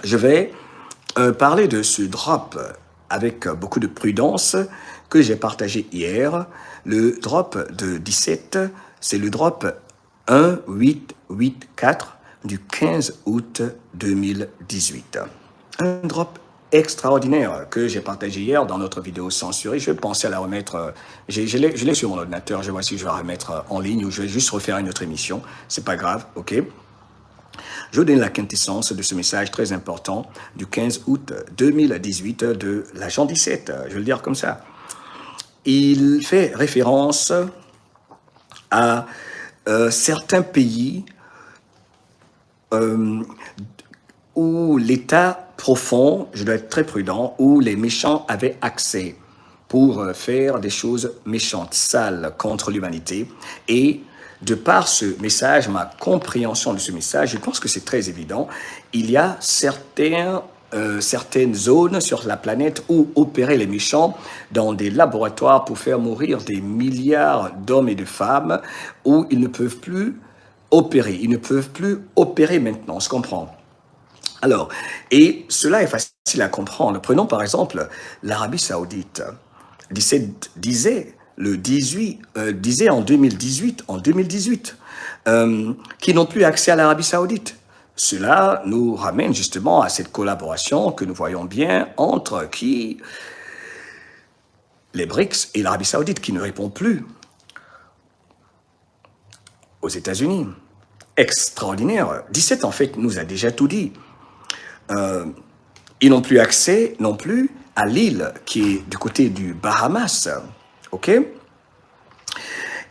je vais parler de ce drop avec beaucoup de prudence que j'ai partagé hier. Le drop de 17, c'est le drop 1884 du 15 août 2018. Un drop extraordinaire que j'ai partagé hier dans notre vidéo censurée. Je vais penser à la remettre. Je l'ai sur mon ordinateur. Je vois si je vais la remettre en ligne ou je vais juste refaire une autre émission. C'est pas grave, ok? Je vous donne la quintessence de ce message très important du 15 août 2018 de l'agent 17. Je vais le dire comme ça. Il fait référence à certains pays où l'État profond, je dois être très prudent, où les méchants avaient accès pour faire des choses méchantes, sales contre l'humanité. Et de par ce message, ma compréhension de ce message, je pense que c'est très évident, il y a certaines zones sur la planète où opéraient les méchants dans des laboratoires pour faire mourir des milliards d'hommes et de femmes où ils ne peuvent plus opérer. Ils ne peuvent plus opérer maintenant, on se comprend. Alors, et cela est facile à comprendre. Prenons par exemple l'Arabie Saoudite. Disait en 2018, qui n'ont plus accès à l'Arabie Saoudite. Cela nous ramène justement à cette collaboration que nous voyons bien entre qui les BRICS et l'Arabie Saoudite, qui ne répond plus aux États-Unis. Extraordinaire. 17 en fait nous a déjà tout dit. Ils n'ont plus accès non plus à l'île qui est du côté du Bahamas. Ok?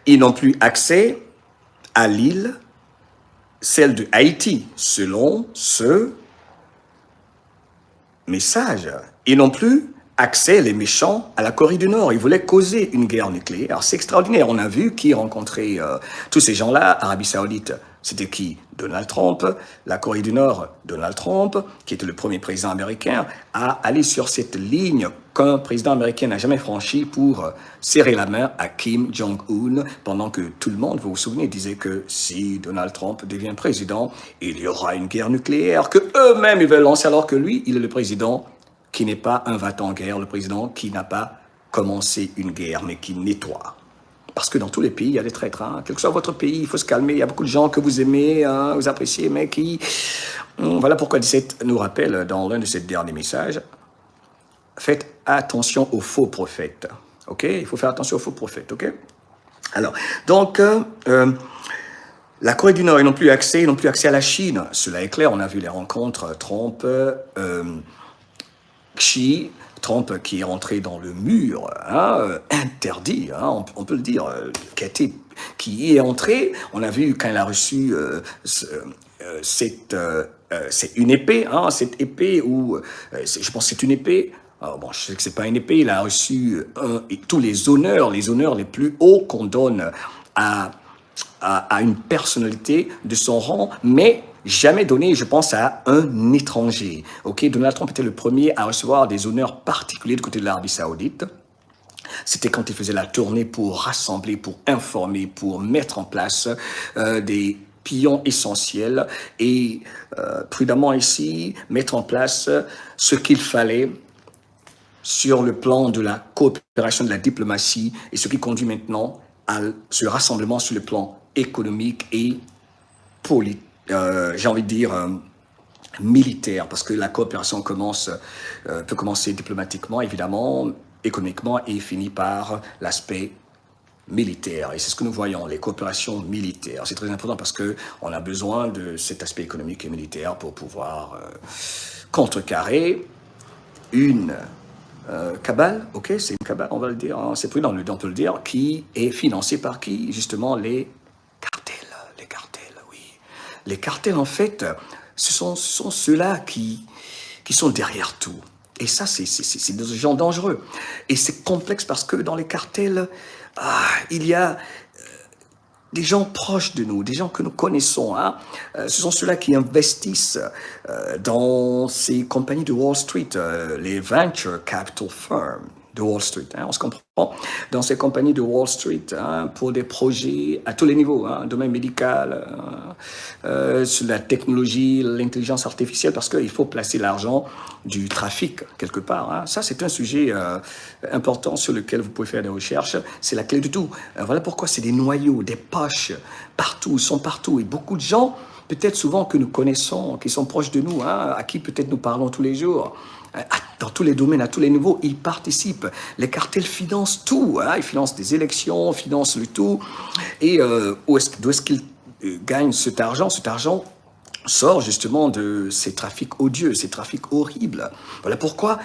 Ils n'ont plus accès à l'île, celle de Haïti, selon ce message. Ils n'ont plus accès, les méchants, à la Corée du Nord. Ils voulaient causer une guerre nucléaire. C'est extraordinaire. On a vu qui rencontrait tous ces gens-là, Arabie Saoudite. C'était qui? Donald Trump. La Corée du Nord, Donald Trump, qui était le premier président américain, a allé sur cette ligne qu'un président américain n'a jamais franchie pour serrer la main à Kim Jong-un, pendant que tout le monde, vous vous souvenez, disait que si Donald Trump devient président, il y aura une guerre nucléaire que eux-mêmes ils veulent lancer, alors que lui, il est le président qui n'est pas un va-t-en-guerre, le président qui n'a pas commencé une guerre, mais qui nettoie. Parce que dans tous les pays, il y a des traîtres. Hein. Quel que soit votre pays, il faut se calmer. Il y a beaucoup de gens que vous aimez, hein, vous appréciez, mais qui... Voilà pourquoi 17 nous rappelle dans l'un de ses derniers messages, faites attention aux faux prophètes. OK? Il faut faire attention aux faux prophètes. OK? Alors, donc, la Corée du Nord, ils n'ont plus accès à la Chine. Cela est clair, on a vu les rencontres Trump, Xi, Trump qui est rentré dans le mur, hein, interdit, hein, on peut le dire, qui est entré. On a vu quand il a reçu c'est une épée, hein, cette épée où, je pense que c'est une épée. Alors bon, je sais que c'est pas une épée. Il a reçu tous les honneurs les plus hauts qu'on donne à une personnalité de son rang, mais jamais donné, je pense, à un étranger. Ok, Donald Trump était le premier à recevoir des honneurs particuliers du côté de l'Arabie Saoudite. C'était quand il faisait la tournée pour rassembler, pour informer, pour mettre en place des pions essentiels et prudemment ici, mettre en place ce qu'il fallait sur le plan de la coopération, de la diplomatie et ce qui conduit maintenant à ce rassemblement sur le plan économique et politique. J'ai envie de dire militaire, parce que la coopération peut commencer diplomatiquement, évidemment, économiquement, et finit par l'aspect militaire. Et c'est ce que nous voyons, les coopérations militaires. C'est très important parce qu'on a besoin de cet aspect économique et militaire pour pouvoir contrecarrer une cabale, ok, c'est une cabale, on va le dire, hein, c'est prudent, on peut le dire, qui est financée par qui? Justement, les cartels, oui. Les cartels, en fait, ce sont ceux-là qui sont derrière tout. Et ça, c'est des gens dangereux. Et c'est complexe parce que dans les cartels, il y a des gens proches de nous, des gens que nous connaissons. Hein. Ce sont ceux-là qui investissent dans ces compagnies de Wall Street, les venture capital firms. de Wall Street. Hein, on se comprend. Dans ces compagnies de Wall Street, hein, pour des projets à tous les niveaux, hein, domaine médical, sur la technologie, l'intelligence artificielle, parce qu'il faut placer l'argent du trafic quelque part. Hein. Ça, c'est un sujet important sur lequel vous pouvez faire des recherches. C'est la clé de tout. Voilà pourquoi c'est des noyaux, des poches, partout, ils sont partout. Et beaucoup de gens, peut-être souvent que nous connaissons, qui sont proches de nous, hein, à qui peut-être nous parlons tous les jours, dans tous les domaines, à tous les niveaux, ils participent. Les cartels financent tout. Hein. Ils financent des élections, financent le tout. Et d'où est-ce qu'ils gagnent cet argent? Cet argent sort justement de ces trafics odieux, ces trafics horribles. Voilà pourquoi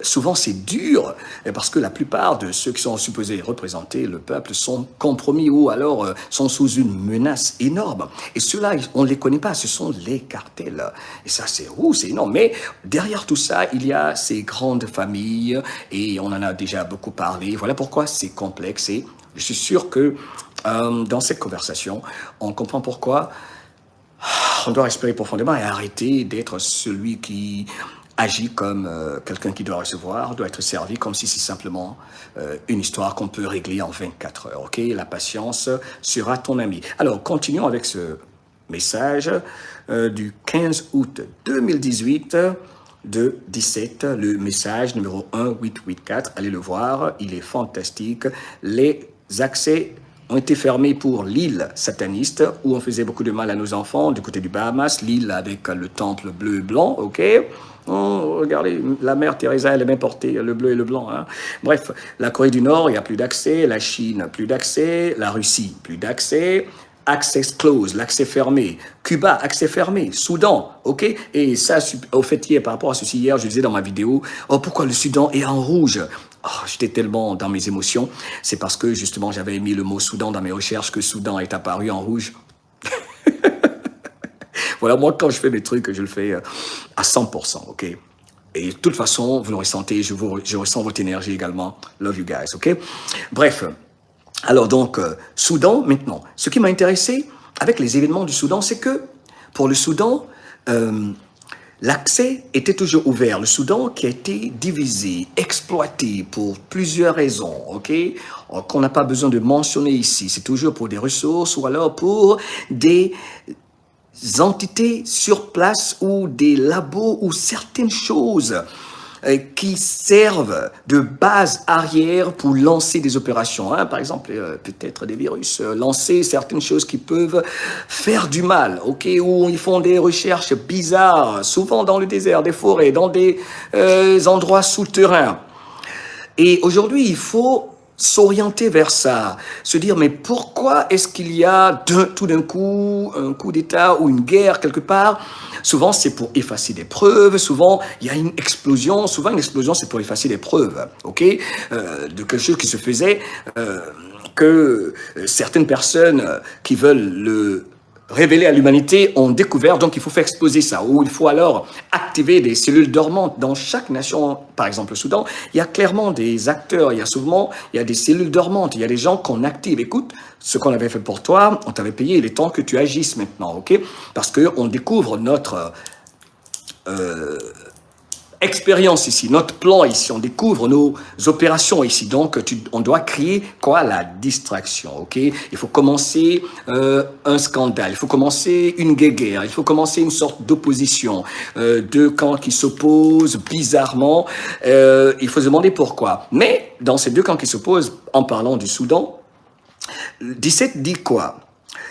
souvent c'est dur, parce que la plupart de ceux qui sont supposés représenter le peuple sont compromis ou alors sont sous une menace énorme. Et ceux-là, on ne les connaît pas, ce sont les cartels. Et ça, c'est énorme. Mais derrière tout ça, il y a ces grandes familles, et on en a déjà beaucoup parlé. Voilà pourquoi c'est complexe. Et je suis sûr que dans cette conversation, on comprend pourquoi on doit respirer profondément et arrêter d'être celui qui agit comme quelqu'un qui doit recevoir, doit être servi comme si c'est simplement une histoire qu'on peut régler en 24 heures. Ok, la patience sera ton ami. Alors, continuons avec ce message du 15 août 2018 de 17, le message numéro 1884. Allez le voir, il est fantastique. Les accès ont été fermés pour l'île sataniste, où on faisait beaucoup de mal à nos enfants, du côté du Bahamas, l'île avec le temple bleu et blanc, ok? Oh, regardez, la mère Teresa, elle aimait porter le bleu et le blanc. Hein. Bref, la Corée du Nord, il n'y a plus d'accès, la Chine, plus d'accès, la Russie, plus d'accès, access closed, l'accès fermé, Cuba, accès fermé, Soudan, ok? Et ça, au fait, hier, par rapport à ceci, hier, je disais dans ma vidéo, oh, pourquoi le Soudan est en rouge? Oh, j'étais tellement dans mes émotions. C'est parce que, justement, j'avais mis le mot Soudan dans mes recherches que Soudan est apparu en rouge. Voilà, moi, quand je fais mes trucs, je le fais à 100%, ok? Et de toute façon, vous le ressentez, je ressens votre énergie également. Love you guys, ok? Bref, alors donc, Soudan, maintenant. Ce qui m'a intéressé avec les événements du Soudan, c'est que, pour le Soudan, l'accès était toujours ouvert. Le Soudan qui a été divisé, exploité pour plusieurs raisons, ok, qu'on n'a pas besoin de mentionner ici. C'est toujours pour des ressources ou alors pour des entités sur place ou des labos ou certaines choses qui servent de base arrière pour lancer des opérations. Hein. Par exemple, peut-être des virus, lancer certaines choses qui peuvent faire du mal, ok, où ils font des recherches bizarres, souvent dans le désert, des forêts, dans des endroits souterrains. Et aujourd'hui, il faut s'orienter vers ça, se dire mais pourquoi est-ce qu'il y a tout d'un coup un coup d'État ou une guerre quelque part? Souvent c'est pour effacer des preuves, souvent il y a une explosion, souvent une explosion c'est pour effacer des preuves, ok, de quelque chose qui se faisait, que certaines personnes qui veulent le révélés à l'humanité ont découvert, donc il faut faire exploser ça, ou il faut alors activer des cellules dormantes. Dans chaque nation, par exemple le Soudan, il y a clairement des acteurs, il y a des cellules dormantes, il y a des gens qu'on active. Écoute, ce qu'on avait fait pour toi, on t'avait payé, il est temps que tu agisses maintenant, ok? Parce qu'on découvre notre expérience ici, notre plan ici, on découvre nos opérations ici, donc on doit créer quoi? La distraction, ok? Il faut commencer un scandale, il faut commencer une guerre, il faut commencer une sorte d'opposition, deux camps qui s'opposent bizarrement, il faut se demander pourquoi. Mais dans ces deux camps qui s'opposent, en parlant du Soudan, 17 dit quoi?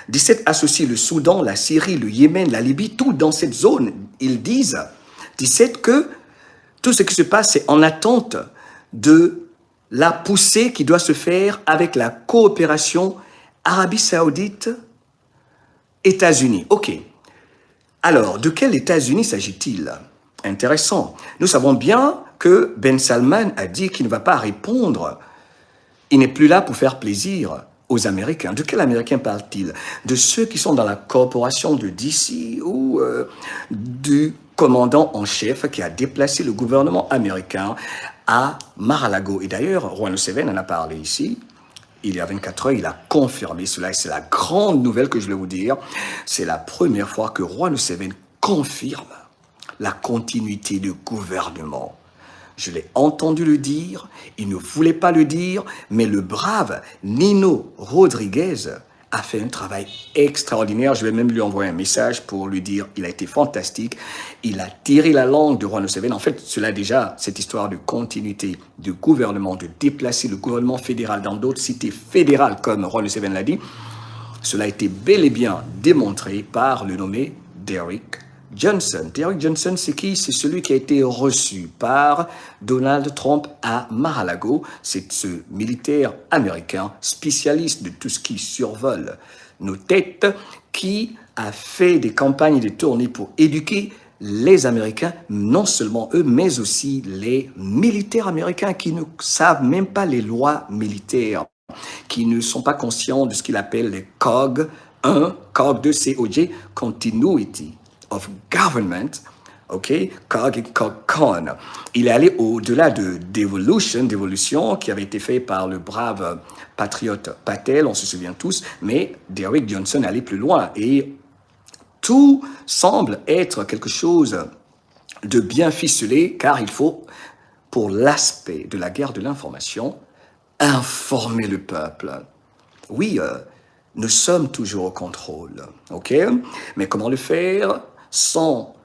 17 associe le Soudan, la Syrie, le Yémen, la Libye, tout dans cette zone. Ils disent, 17, que tout ce qui se passe, c'est en attente de la poussée qui doit se faire avec la coopération Arabie Saoudite, États-Unis. Ok. Alors, de quel États-Unis s'agit-il? Intéressant. Nous savons bien que Ben Salman a dit qu'il ne va pas répondre. Il n'est plus là pour faire plaisir aux Américains. De quels Américains parle-t-il? De ceux qui sont dans la corporation de DC ou du commandant en chef qui a déplacé le gouvernement américain à Mar-a-Lago. Et d'ailleurs, Juan Museveni en a parlé ici. Il y a 24 heures, il a confirmé cela. Et c'est la grande nouvelle que je vais vous dire. C'est la première fois que Juan Museveni confirme la continuité du gouvernement Je l'ai entendu le dire, il ne voulait pas le dire, mais le brave Nino Rodriguez a fait un travail extraordinaire. Je vais même lui envoyer un message pour lui dire il a été fantastique. Il a tiré la langue de Juan Museveni. En fait, cela déjà, cette histoire de continuité du gouvernement, de déplacer le gouvernement fédéral dans d'autres cités fédérales, comme Juan Museveni l'a dit, cela a été bel et bien démontré par le nommé Derrick Johnson. Derrick Johnson, c'est qui? C'est celui qui a été reçu par Donald Trump à Mar-a-Lago. C'est ce militaire américain, spécialiste de tout ce qui survole nos têtes, qui a fait des campagnes et des tournées pour éduquer les Américains, non seulement eux, mais aussi les militaires américains qui ne savent même pas les lois militaires, qui ne sont pas conscients de ce qu'il appelle les COG 1, COG 2, COG, Continuity of Government, ok, COG et COG-CON. Il est allé au-delà de d'évolution qui avait été fait par le brave patriote Patel, on se souvient tous, mais Derrick Johnson est allé plus loin et tout semble être quelque chose de bien ficelé, car il faut, pour l'aspect de la guerre de l'information, informer le peuple. Oui, nous sommes toujours au contrôle, ok? Mais comment le faire sans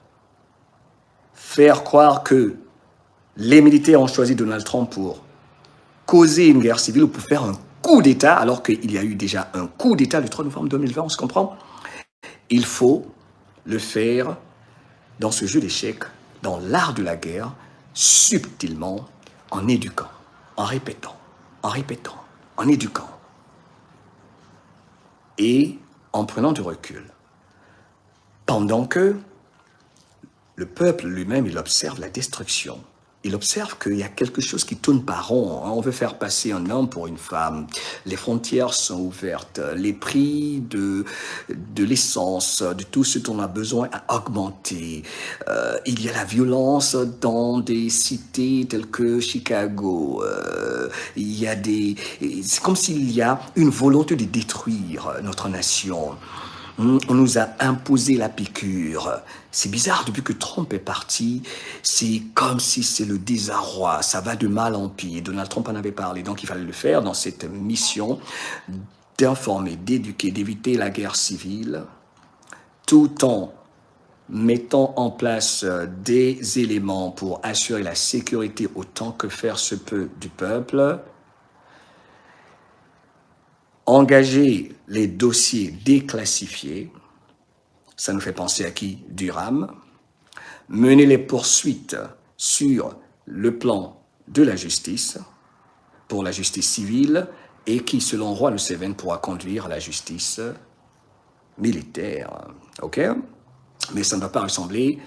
faire croire que les militaires ont choisi Donald Trump pour causer une guerre civile ou pour faire un coup d'État, alors qu'il y a eu déjà un coup d'État le 3 novembre 2020, on se comprend? Il faut le faire dans ce jeu d'échecs, dans l'art de la guerre, subtilement, en éduquant, en répétant, en éduquant et en prenant du recul. Pendant que le peuple lui-même, il observe la destruction. Il observe qu'il y a quelque chose qui tourne pas rond. On veut faire passer un homme pour une femme. Les frontières sont ouvertes. Les prix de l'essence, de tout ce dont on a besoin a augmenté. Il y a la violence dans des cités telles que Chicago. Il y a c'est comme s'il y a une volonté de détruire notre nation. On nous a imposé la piqûre. C'est bizarre, depuis que Trump est parti, c'est comme si c'est le désarroi. Ça va de mal en pire. Donald Trump en avait parlé, donc il fallait le faire dans cette mission d'informer, d'éduquer, d'éviter la guerre civile, tout en mettant en place des éléments pour assurer la sécurité autant que faire se peut du peuple, engager les dossiers déclassifiés, ça nous fait penser à qui? Durham, mener les poursuites sur le plan de la justice, pour la justice civile, et qui, selon Juan Museveni, pourra conduire à la justice militaire. Ok? Mais ça ne va pas ressembler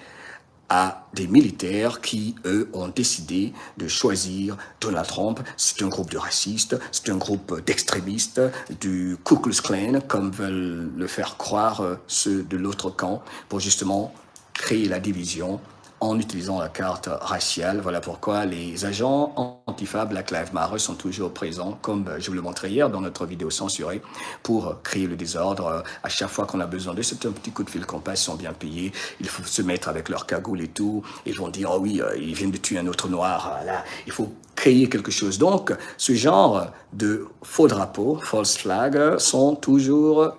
à des militaires qui, eux, ont décidé de choisir Donald Trump. C'est un groupe de racistes, c'est un groupe d'extrémistes, du Ku Klux Klan, comme veulent le faire croire ceux de l'autre camp, pour justement créer la division en utilisant la carte raciale. Voilà pourquoi les agents Antifa, Black Lives Matter sont toujours présents, comme je vous le montrais hier dans notre vidéo censurée, pour créer le désordre. À chaque fois qu'on a besoin d'eux, c'est un petit coup de fil qu'on passe, ils sont bien payés, il faut se mettre avec leur cagoule et tout, ils vont dire, oh oui, ils viennent de tuer un autre noir, là, il faut créer quelque chose. Donc, ce genre de faux drapeaux, false flags, sont toujours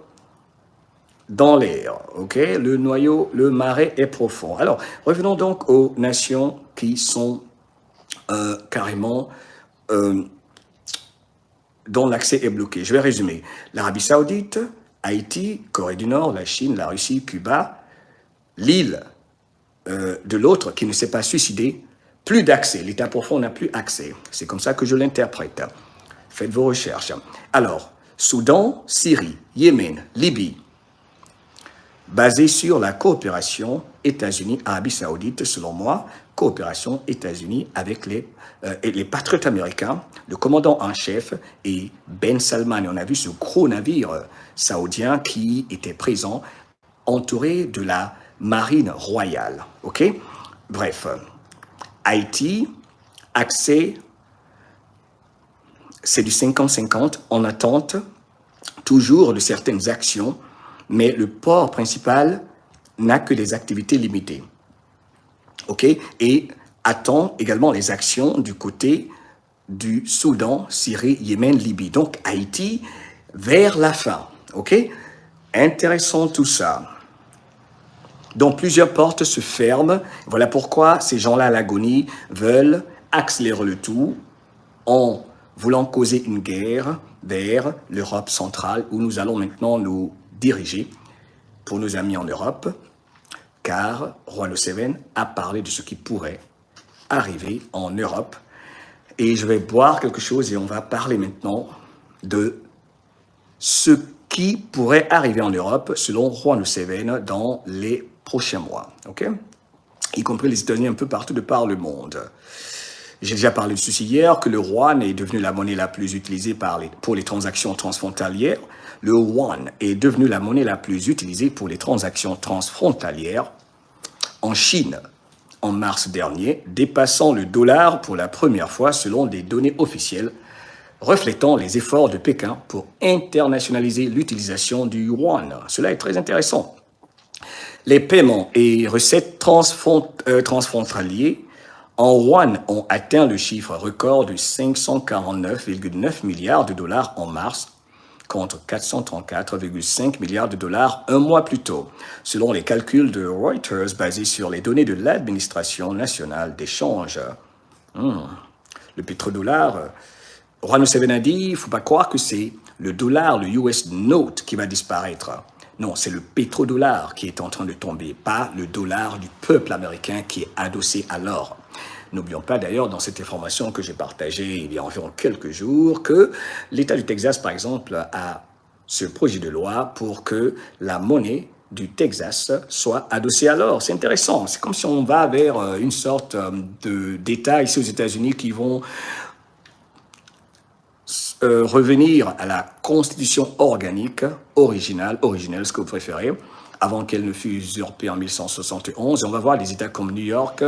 dans l'air, ok? Le noyau, le marais est profond. Alors, revenons donc aux nations qui sont carrément dont l'accès est bloqué. Je vais résumer. L'Arabie Saoudite, Haïti, Corée du Nord, la Chine, la Russie, Cuba, l'île de l'autre qui ne s'est pas suicidée, plus d'accès. L'État profond n'a plus accès. C'est comme ça que je l'interprète. Faites vos recherches. Alors, Soudan, Syrie, Yémen, Libye, basé sur la coopération États-Unis-Arabie Saoudite, selon moi, coopération États-Unis avec les patriotes américains, le commandant en chef et Ben Salman. Et on a vu ce gros navire saoudien qui était présent, entouré de la marine royale. Ok? Bref, Haïti, accès, c'est du 50-50 en attente toujours de certaines actions, mais le port principal n'a que des activités limitées. OK? Et attend également les actions du côté du Soudan, Syrie, Yémen, Libye. Donc Haïti vers la fin. OK? Intéressant tout ça. Donc plusieurs portes se ferment. Voilà pourquoi ces gens-là à l'agonie veulent accélérer le tout en voulant causer une guerre vers l'Europe centrale où nous allons maintenant nous diriger pour nos amis en Europe, car Juan Seven a parlé de ce qui pourrait arriver en Europe. Et je vais boire quelque chose et on va parler maintenant de ce qui pourrait arriver en Europe selon Juan Seven dans les prochains mois, ok? Y compris les États-Unis un peu partout de par le monde. J'ai déjà parlé de ceci hier, que le yuan est devenu la monnaie la plus utilisée pour les transactions transfrontalières. Le yuan est devenu la monnaie la plus utilisée pour les transactions transfrontalières en Chine en mars dernier, dépassant le dollar pour la première fois selon des données officielles, reflétant les efforts de Pékin pour internationaliser l'utilisation du yuan. Cela est très intéressant. Les paiements et recettes transfrontaliers en yuan ont atteint le chiffre record de 549,9 milliards de dollars en mars, contre 434,5 milliards de dollars un mois plus tôt, selon les calculs de Reuters basés sur les données de l'Administration nationale d'échange. Le pétrodollar, Juan Seven a dit, il ne faut pas croire que c'est le dollar, le US Note qui va disparaître. Non, c'est le pétrodollar qui est en train de tomber, pas le dollar du peuple américain qui est adossé à l'or. N'oublions pas d'ailleurs dans cette information que j'ai partagée il y a environ quelques jours que l'État du Texas, par exemple, a ce projet de loi pour que la monnaie du Texas soit adossée à l'or. C'est intéressant. C'est comme si on va vers une sorte d'État ici aux États-Unis qui vont revenir à la constitution organique, originelle, ce que vous préférez, avant qu'elle ne fût usurpée en 1171. Et on va voir des États comme New York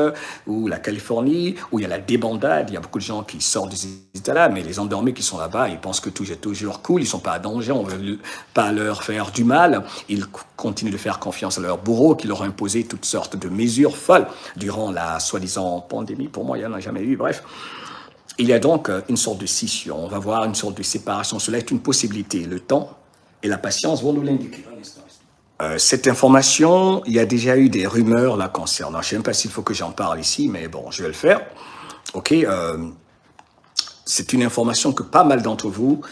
ou la Californie, où il y a la débandade. Il y a beaucoup de gens qui sortent de ces États-là, mais les endormis qui sont là-bas, ils pensent que tout est toujours cool, ils ne sont pas à danger, on ne veut pas leur faire du mal. Ils continuent de faire confiance à leurs bourreaux qui leur ont imposé toutes sortes de mesures folles durant la soi-disant pandémie. Pour moi, il n'y en a jamais eu, bref. Il y a donc une sorte de scission, on va voir une sorte de séparation. Cela est une possibilité. Le temps et la patience vont nous l'indiquer. Cette information, il y a déjà eu des rumeurs la concernant. Je ne sais même pas s'il faut que j'en parle ici, mais bon, je vais le faire. Ok, c'est une information que pas mal d'entre vous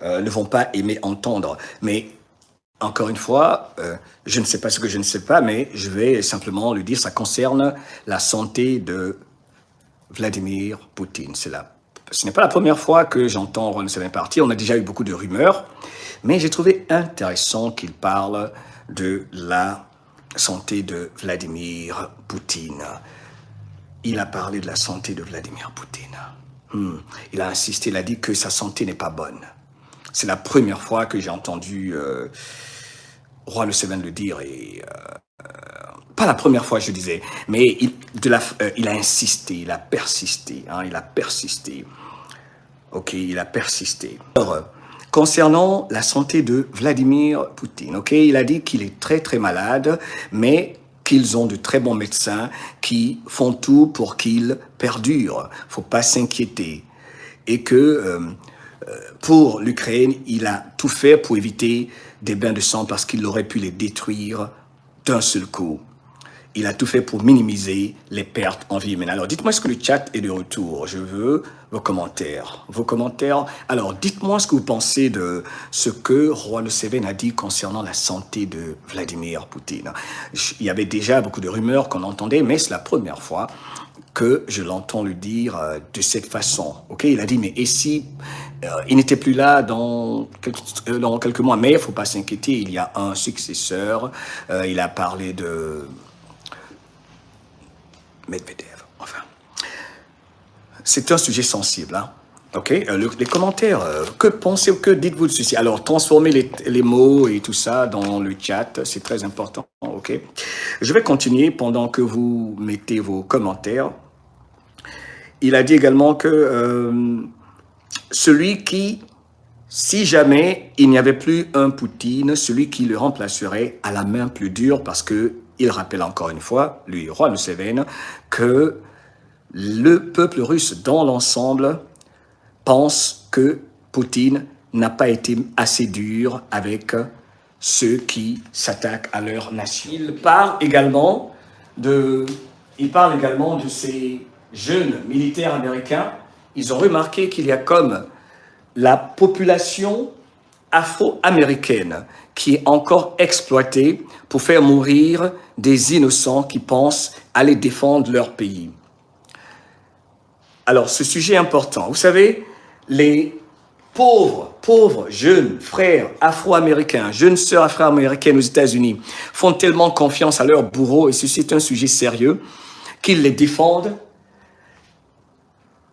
ne vont pas aimer entendre. Mais encore une fois, je ne sais pas ce que je ne sais pas, mais je vais simplement le dire. Ça concerne la santé de Vladimir Poutine. Ce n'est pas la première fois que j'entends Juan Seven partir. On a déjà eu beaucoup de rumeurs, mais j'ai trouvé intéressant qu'il parle de la santé de Vladimir Poutine. Il a parlé de la santé de Vladimir Poutine. Il a insisté, il a dit que sa santé n'est pas bonne. C'est la première fois que j'ai entendu Juan Seven le dire et pas la première fois, je disais, mais il a insisté, il a persisté, il a persisté. Ok, il a persisté. Alors, concernant la santé de Vladimir Poutine, ok, il a dit qu'il est très très malade, mais qu'ils ont de très bons médecins qui font tout pour qu'il perdure. Il ne faut pas s'inquiéter. Et que pour l'Ukraine, il a tout fait pour éviter des bains de sang parce qu'il aurait pu les détruire d'un seul coup. Il a tout fait pour minimiser les pertes en vie humaine. Alors, dites-moi ce que le chat est de retour. Je veux vos commentaires. Vos commentaires. Alors, dites-moi ce que vous pensez de ce que Juan Seven a dit concernant la santé de Vladimir Poutine. Il y avait déjà beaucoup de rumeurs qu'on entendait, mais c'est la première fois que je l'entends le dire de cette façon. Ok, il a dit, mais et si il n'était plus là dans quelques mois, mais il ne faut pas s'inquiéter, il y a un successeur. Il a parlé de Medvedev, enfin. C'est un sujet sensible, hein. Ok, les commentaires, que pensez-vous, que dites-vous de ceci? Alors, transformez les mots et tout ça dans le chat, c'est très important, ok. Je vais continuer pendant que vous mettez vos commentaires. Il a dit également que celui qui, si jamais il n'y avait plus un Poutine, celui qui le remplacerait a la main plus dure parce que il rappelle encore une fois, lui, Juan Seven, que le peuple russe dans l'ensemble pense que Poutine n'a pas été assez dur avec ceux qui s'attaquent à leur nation. Il parle également de ces jeunes militaires américains. Ils ont remarqué qu'il y a comme la population afro-américaine qui est encore exploitée pour faire mourir des innocents qui pensent aller défendre leur pays. Alors, ce sujet est important. Vous savez, les pauvres jeunes frères afro-américains, jeunes sœurs afro-américaines aux États-Unis font tellement confiance à leurs bourreaux, et ceci est un sujet sérieux, qu'ils les défendent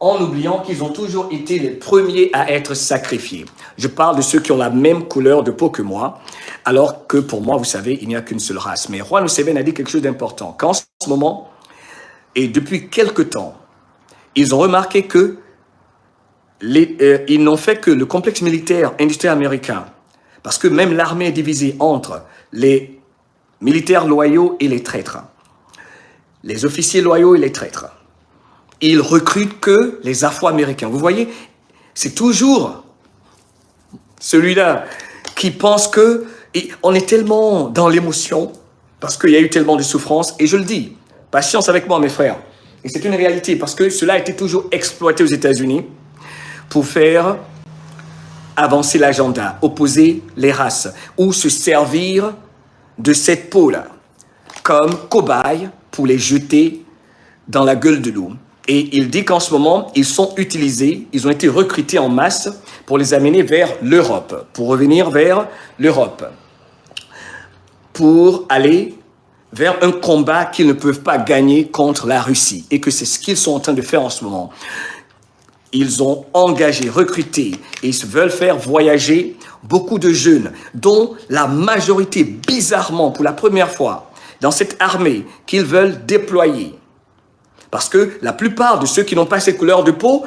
en oubliant qu'ils ont toujours été les premiers à être sacrifiés. Je parle de ceux qui ont la même couleur de peau que moi, alors que pour moi, vous savez, il n'y a qu'une seule race. Mais Juan Museveni a dit quelque chose d'important, qu'en ce moment, et depuis quelque temps, ils ont remarqué que ils n'ont fait que le complexe militaire industriel américain, parce que même l'armée est divisée entre les militaires loyaux et les traîtres, les officiers loyaux et les traîtres. Ils recrutent que les Afro-Américains. Vous voyez, c'est toujours celui-là qui pense que on est tellement dans l'émotion, parce qu'il y a eu tellement de souffrance, et je le dis, patience avec moi mes frères, et c'est une réalité, parce que cela a été toujours exploité aux États-Unis pour faire avancer l'agenda, opposer les races, ou se servir de cette peau-là comme cobaye pour les jeter dans la gueule de loup. Et il dit qu'en ce moment, ils sont utilisés, ils ont été recrutés en masse pour les amener vers l'Europe, pour revenir vers l'Europe, pour aller vers un combat qu'ils ne peuvent pas gagner contre la Russie. Et que c'est ce qu'ils sont en train de faire en ce moment. Ils ont engagé, recruté, et ils veulent faire voyager beaucoup de jeunes, dont la majorité, bizarrement, pour la première fois, dans cette armée qu'ils veulent déployer. Parce que la plupart de ceux qui n'ont pas cette couleur de peau,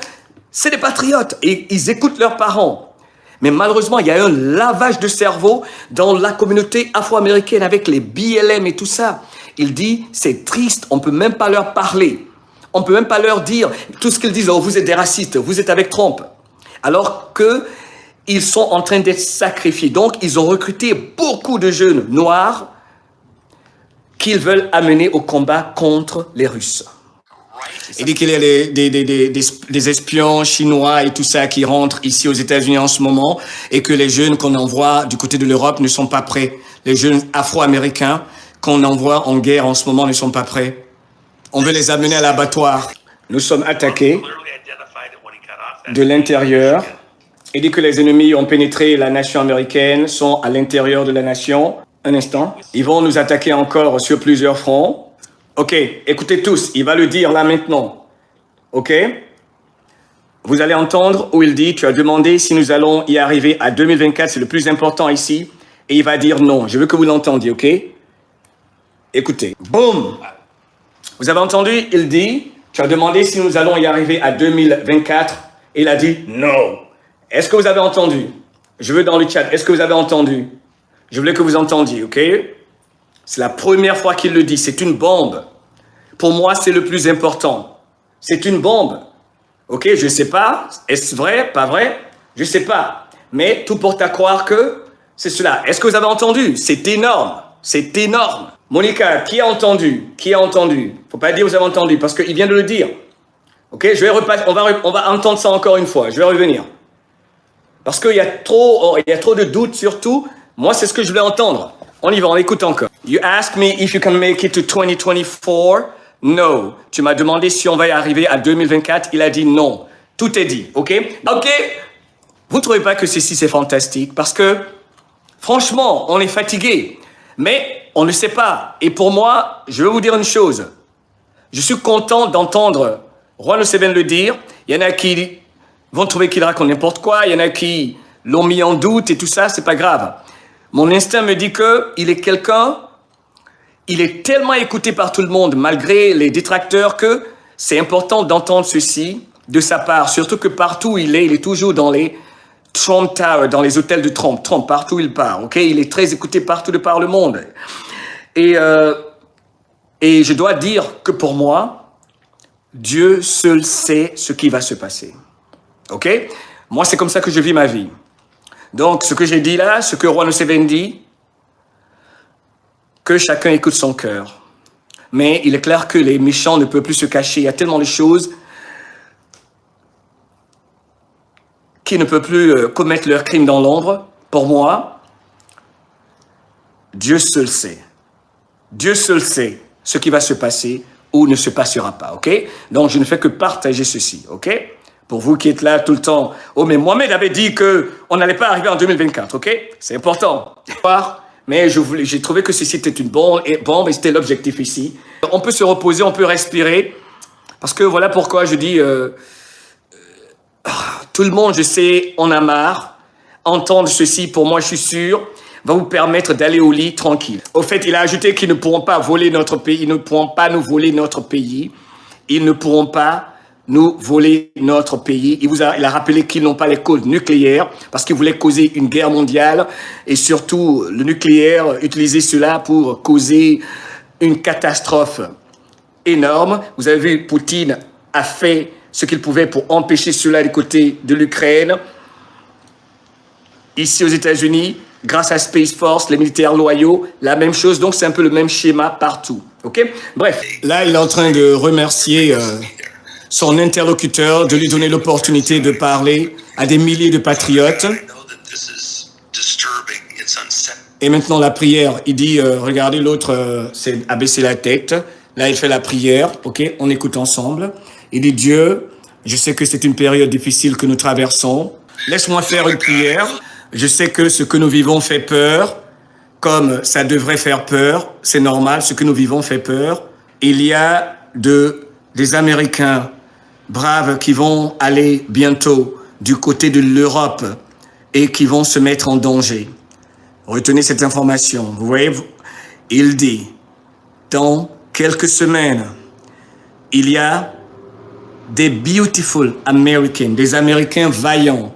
c'est des patriotes et ils écoutent leurs parents. Mais malheureusement, il y a un lavage de cerveau dans la communauté afro-américaine avec les BLM et tout ça. Il dit, c'est triste, on ne peut même pas leur parler. On ne peut même pas leur dire tout ce qu'ils disent, oh, vous êtes des racistes, vous êtes avec Trump. Alors qu'ils sont en train d'être sacrifiés. Donc, ils ont recruté beaucoup de jeunes noirs qu'ils veulent amener au combat contre les Russes. Il dit qu'il y a des espions chinois et tout ça qui rentrent ici aux États-Unis en ce moment et que les jeunes qu'on envoie du côté de l'Europe ne sont pas prêts. Les jeunes afro-américains qu'on envoie en guerre en ce moment ne sont pas prêts. On veut les amener à l'abattoir. Nous sommes attaqués de l'intérieur. Il dit que les ennemis ont pénétré la nation américaine, sont à l'intérieur de la nation. Un instant. Ils vont nous attaquer encore sur plusieurs fronts. Ok, écoutez tous, il va le dire là maintenant. Ok? Vous allez entendre où il dit, tu as demandé si nous allons y arriver à 2024, c'est le plus important ici. Et il va dire non. Je veux que vous l'entendiez, ok? Écoutez. Boum! Vous avez entendu? Il dit, tu as demandé si nous allons y arriver à 2024. Et il a dit non. Est-ce que vous avez entendu? Je veux dans le chat, est-ce que vous avez entendu? Je voulais que vous entendiez, ok? C'est la première fois qu'il le dit. C'est une bombe. Pour moi, c'est le plus important. C'est une bombe. Ok, je ne sais pas. Est-ce vrai, pas vrai? Je ne sais pas. Mais tout porte à croire que c'est cela. Est-ce que vous avez entendu? C'est énorme. C'est énorme. Monica, qui a entendu? Qui a entendu? Il ne faut pas dire vous avez entendu parce qu'il vient de le dire. Ok, je vais repasser. On va entendre ça encore une fois. Je vais revenir. Parce qu'il y a trop de doutes surtout. Moi, c'est ce que je voulais entendre. On y va, on écoute encore. You asked me if you can make it to 2024. No. Tu m'as demandé si on va y arriver à 2024. Il a dit non. Tout est dit, ok? Ok. Vous ne trouvez pas que ceci, c'est fantastique? Parce que, franchement, on est fatigué. Mais on ne sait pas. Et pour moi, je vais vous dire une chose. Je suis content d'entendre Juan Museveni le dire. Il y en a qui vont trouver qu'il raconte n'importe quoi. Il y en a qui l'ont mis en doute et tout ça. C'est pas grave. Mon instinct me dit qu'il est quelqu'un, il est tellement écouté par tout le monde, malgré les détracteurs, que c'est important d'entendre ceci de sa part. Surtout que partout où il est toujours dans les Trump Tower, dans les hôtels de Trump. Trump, partout où il part, ok? Il est très écouté partout de par le monde. Et je dois dire que pour moi, Dieu seul sait ce qui va se passer. OK? Moi, c'est comme ça que je vis ma vie. Donc, ce que j'ai dit là, ce que Roi Seven dit, que chacun écoute son cœur. Mais il est clair que les méchants ne peuvent plus se cacher. Il y a tellement de choses qui ne peuvent plus commettre leurs crimes dans l'ombre. Pour moi, Dieu seul sait. Dieu seul sait ce qui va se passer ou ne se passera pas, ok? Donc, je ne fais que partager ceci, ok? Pour vous qui êtes là tout le temps. Oh, mais Mohamed avait dit qu'on n'allait pas arriver en 2024, ok? C'est important. Mais j'ai trouvé que ceci était une bombe et c'était l'objectif ici. On peut se reposer, on peut respirer. Parce que voilà pourquoi je dis, tout le monde, je sais, on a marre. Entendre ceci, pour moi, je suis sûr, va vous permettre d'aller au lit tranquille. Au fait, il a ajouté qu'ils ne pourront pas voler notre pays, ils ne pourront pas nous voler notre pays. Ils ne pourront pas nous voler notre pays. Il a rappelé qu'ils n'ont pas les codes nucléaires parce qu'ils voulaient causer une guerre mondiale et surtout le nucléaire, utiliser cela pour causer une catastrophe énorme. Vous avez vu, Poutine a fait ce qu'il pouvait pour empêcher cela du côté de l'Ukraine. Ici aux États-Unis, grâce à Space Force, les militaires loyaux, la même chose. Donc c'est un peu le même schéma partout. Ok? Bref, là il est en train de remercier son interlocuteur, de lui donner l'opportunité de parler à des milliers de patriotes. Et maintenant, la prière, il dit, regardez, l'autre a baissé la tête. Là, il fait la prière, ok? On écoute ensemble. Il dit, Dieu, je sais que c'est une période difficile que nous traversons. Laisse-moi faire une prière. Je sais que ce que nous vivons fait peur, comme ça devrait faire peur. C'est normal, ce que nous vivons fait peur. Il y a des Américains braves qui vont aller bientôt du côté de l'Europe et qui vont se mettre en danger. Retenez cette information. Vous voyez, il dit, dans quelques semaines, il y a des beautiful Americans, des Américains vaillants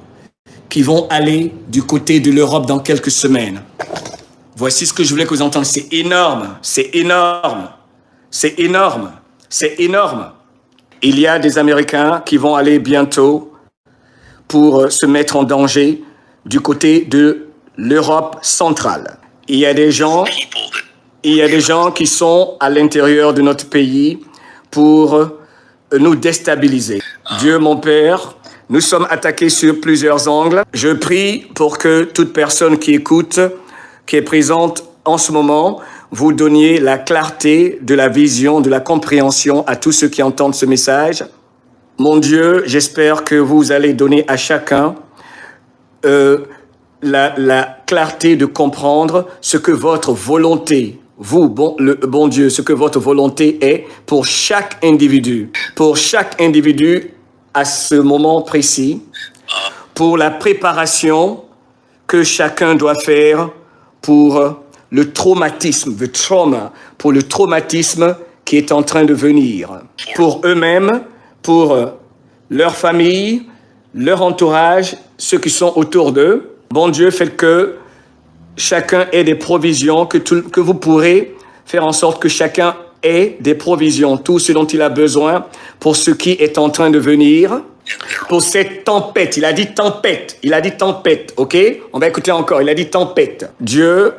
qui vont aller du côté de l'Europe dans quelques semaines. Voici ce que je voulais que vous entendiez. C'est énorme, c'est énorme, c'est énorme, c'est énorme. Il y a des Américains qui vont aller bientôt pour se mettre en danger du côté de l'Europe centrale. Il y a des gens qui sont à l'intérieur de notre pays pour nous déstabiliser. Dieu, mon Père, nous sommes attaqués sur plusieurs angles. Je prie pour que toute personne qui écoute, qui est présente en ce moment, vous donniez la clarté de la vision, de la compréhension à tous ceux qui entendent ce message. Mon Dieu, j'espère que vous allez donner à chacun la clarté de comprendre ce que votre volonté, vous, le bon Dieu, ce que votre volonté est pour chaque individu. Pour chaque individu à ce moment précis, pour la préparation que chacun doit faire pour le traumatisme, pour le traumatisme qui est en train de venir. Pour eux-mêmes, pour leur famille, leur entourage, ceux qui sont autour d'eux. Bon Dieu, faites que chacun ait des provisions, que vous pourrez faire en sorte que chacun ait des provisions, tout ce dont il a besoin pour ce qui est en train de venir, pour cette tempête. Il a dit tempête, ok? On va écouter encore, il a dit tempête. Dieu,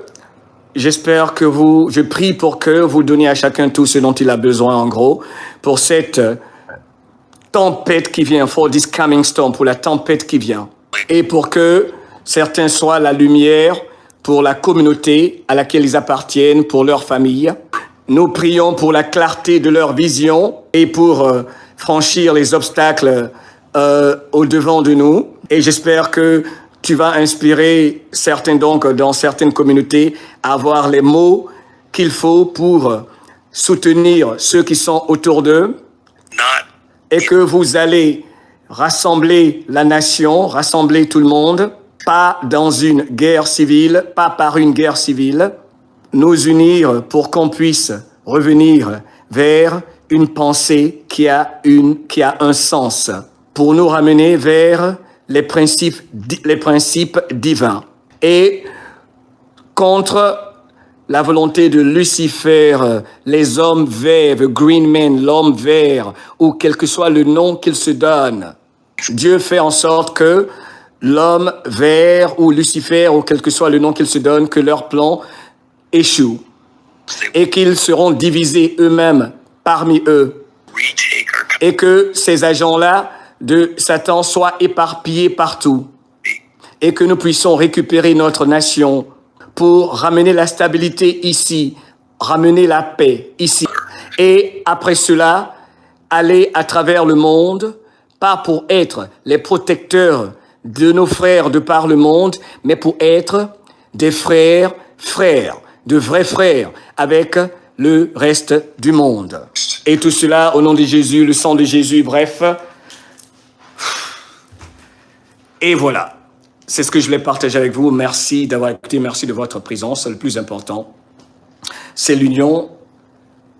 j'espère que je prie pour que vous donniez à chacun tout ce dont il a besoin, en gros, pour cette tempête qui vient, for this coming storm, pour la tempête qui vient. Et pour que certains soient la lumière pour la communauté à laquelle ils appartiennent, pour leur famille. Nous prions pour la clarté de leur vision et pour franchir les obstacles au-devant de nous. Et j'espère que tu vas inspirer certains, donc, dans certaines communautés, à avoir les mots qu'il faut pour soutenir ceux qui sont autour d'eux. Et que vous allez rassembler la nation, rassembler tout le monde, pas dans une guerre civile, pas par une guerre civile, nous unir pour qu'on puisse revenir vers une pensée qui a un sens, pour nous ramener vers les principes divins et contre la volonté de Lucifer, les hommes verts, the green man, l'homme vert, ou quel que soit le nom qu'il se donne. Dieu fait en sorte que l'homme vert ou Lucifer, ou quel que soit le nom qu'il se donne, que leur plan échoue et qu'ils seront divisés eux-mêmes parmi eux et que ces agents-là de Satan soient éparpillés partout et que nous puissions récupérer notre nation pour ramener la stabilité ici, ramener la paix ici. Et après cela, aller à travers le monde, pas pour être les protecteurs de nos frères de par le monde, mais pour être des frères, de vrais frères, avec le reste du monde. Et tout cela au nom de Jésus, le sang de Jésus, bref. Et voilà. C'est ce que je voulais partager avec vous. Merci d'avoir écouté, merci de votre présence. Le plus important, c'est l'union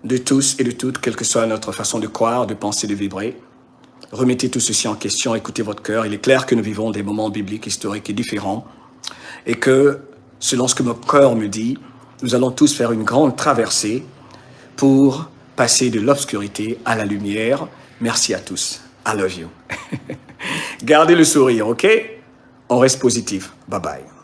de tous et de toutes, quelle que soit notre façon de croire, de penser, de vibrer. Remettez tout ceci en question, écoutez votre cœur. Il est clair que nous vivons des moments bibliques, historiques et différents. Et que, selon ce que mon cœur me dit, nous allons tous faire une grande traversée pour passer de l'obscurité à la lumière. Merci à tous. I love you. Gardez le sourire, ok? On reste positif. Bye bye.